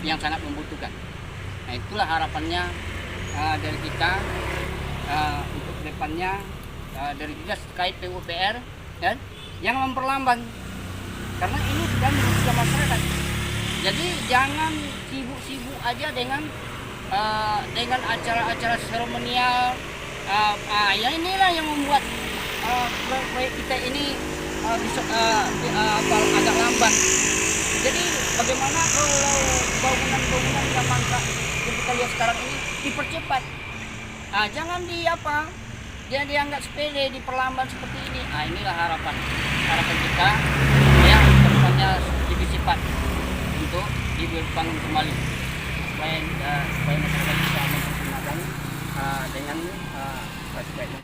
yang sangat membutuhkan. Nah, itulah harapannya dari kita untuk depannya, dari dinas terkait PUPR kan, yang memperlambat karena ini sudah merugikan masyarakat. Jadi jangan sibuk-sibuk aja dengan acara-acara seremonial. Ya inilah yang membuat proyek kita ini bisa agak lambat. Jadi bagaimana kalau bangunan-bangunan yang mangkrak yang kita lihat sekarang ini dipercepat? Jangan jangan dianggap sepele, diperlambat seperti ini. Inilah harapan kita ya, kedepannya lebih cepat untuk dibangun kembali supaya masyarakat bisa menggunakan dengan sebaik-baiknya.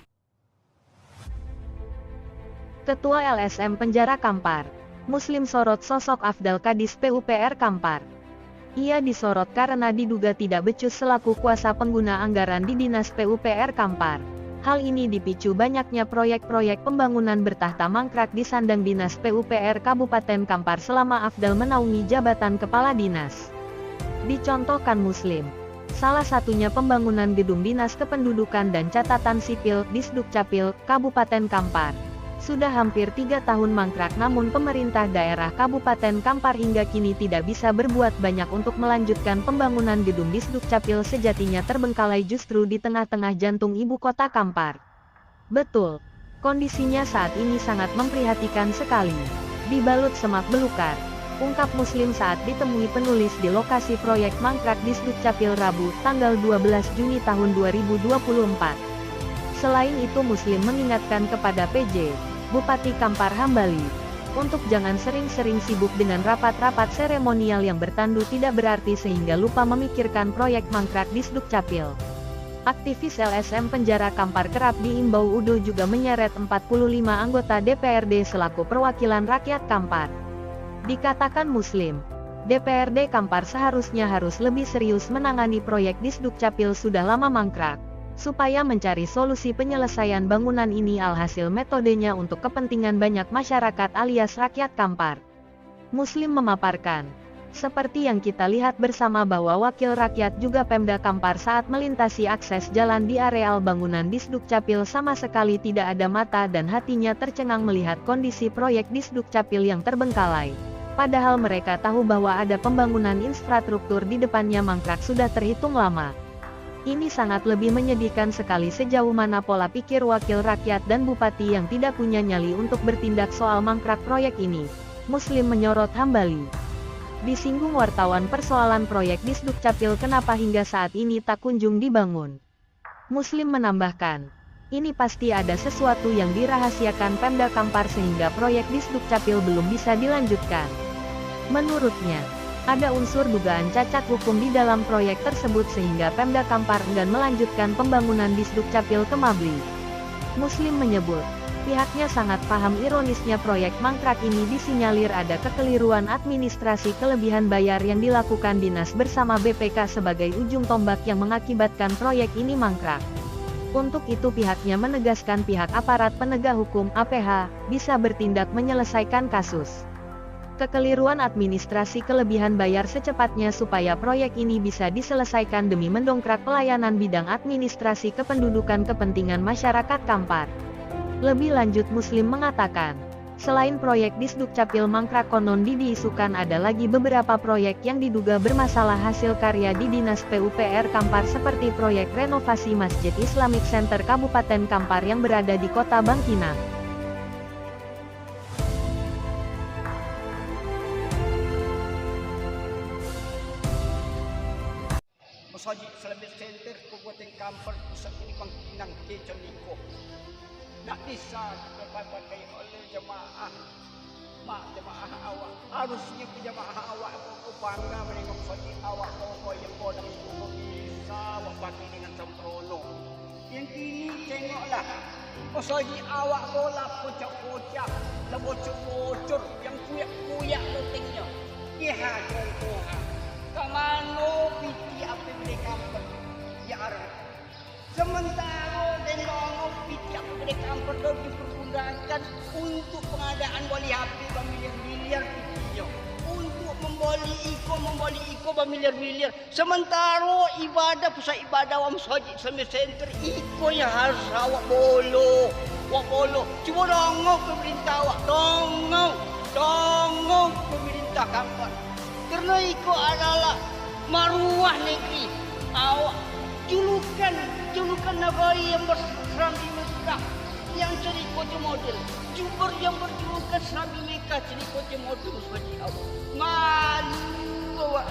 Ketua LSM Penjara Kampar, Muslim sorot sosok Afdal Kadis PUPR Kampar. Ia disorot karena diduga tidak becus selaku kuasa pengguna anggaran di Dinas PUPR Kampar. Hal ini dipicu banyaknya proyek-proyek pembangunan bertahta mangkrak di sandang Dinas PUPR Kabupaten Kampar selama Afdal menaungi jabatan Kepala Dinas. Dicontohkan Muslim, salah satunya pembangunan gedung Dinas Kependudukan dan Catatan Sipil Disdukcapil Kabupaten Kampar. Sudah hampir 3 tahun mangkrak, namun pemerintah daerah Kabupaten Kampar hingga kini tidak bisa berbuat banyak untuk melanjutkan pembangunan gedung Disdukcapil, sejatinya terbengkalai justru di tengah-tengah jantung ibu kota Kampar. Betul, kondisinya saat ini sangat memprihatinkan sekali. Dibalut semak belukar, ungkap Muslim saat ditemui penulis di lokasi proyek mangkrak Disdukcapil Rabu, tanggal 12 Juni tahun 2024. Selain itu Muslim mengingatkan kepada PJ, Bupati Kampar Hambali, untuk jangan sering-sering sibuk dengan rapat-rapat seremonial yang bertandu tidak berarti sehingga lupa memikirkan proyek mangkrak Disdukcapil. Aktivis LSM Penjara Kampar kerap diimbau Udo juga menyeret 45 anggota DPRD selaku perwakilan rakyat Kampar. Dikatakan Muslim, DPRD Kampar seharusnya harus lebih serius menangani proyek Disdukcapil sudah lama mangkrak, supaya mencari solusi penyelesaian bangunan ini, alhasil metodenya untuk kepentingan banyak masyarakat alias rakyat Kampar. Muslim memaparkan, seperti yang kita lihat bersama bahwa wakil rakyat juga Pemda Kampar saat melintasi akses jalan di areal bangunan Disdukcapil sama sekali tidak ada mata dan hatinya tercengang melihat kondisi proyek Disdukcapil yang terbengkalai. Padahal mereka tahu bahwa ada pembangunan infrastruktur di depannya mangkrak sudah terhitung lama. Ini sangat lebih menyedihkan sekali sejauh mana pola pikir wakil rakyat dan bupati yang tidak punya nyali untuk bertindak soal mangkrak proyek ini. Muslim menyorot Hambali. Disinggung wartawan persoalan proyek Disdukcapil kenapa hingga saat ini tak kunjung dibangun. Muslim menambahkan, ini pasti ada sesuatu yang dirahasiakan Pemda Kampar sehingga proyek Disdukcapil belum bisa dilanjutkan. Menurutnya, ada unsur dugaan cacat hukum di dalam proyek tersebut sehingga Pemda Kampar enggan melanjutkan pembangunan Disdukcapil ke Mabli. Muslim menyebut, pihaknya sangat paham ironisnya proyek mangkrak ini disinyalir ada kekeliruan administrasi kelebihan bayar yang dilakukan dinas bersama BPK sebagai ujung tombak yang mengakibatkan proyek ini mangkrak. Untuk itu pihaknya menegaskan pihak aparat penegak hukum (APH) bisa bertindak menyelesaikan kasus kekeliruan administrasi kelebihan bayar secepatnya supaya proyek ini bisa diselesaikan demi mendongkrak pelayanan bidang administrasi kependudukan kepentingan masyarakat Kampar. Lebih lanjut Muslim mengatakan, selain proyek Disdukcapil mangkrak konon diisukan ada lagi beberapa proyek yang diduga bermasalah hasil karya di Dinas PUPR Kampar seperti proyek renovasi Masjid Islamic Center Kabupaten Kampar yang berada di Kota Bangkinang. Masjid Islamic Center Kabupaten Kampar pusat ini Bangkinang Keconiko. Tak bisa dipakai oleh jemaah awak. Harusnya jemaah awak bangga menengok masjid awak yang kodang itu bisa awak bagi dengan sembrono. Yang kini tengoklah masjid awak bola kocak-kocak, bocor-bocor yang kuyak-kuyak lutengnya. Lihat contohnya. Kamano piti APBD Kampar ya arah. Sementara dengan piti APBD Kampar itu dipergunakan untuk pengadaan wali HP bermiliar-miliar pitinya. Untuk membeli iko iko bermiliar-miliar. Sementara ibadah pusat ibadah wa masjid sama center iko yang harus awak bolo. Wak bolo. Cuma dongong pemerintah awak. Dongong pemerintah kampar. Karena iko adalah maruah negeri. Awak julukan negara yang berserambi Mekah yang jadi kota model. Jubur yang berjulukan serambi Mekah jadi kota model saja awak. Malu awak.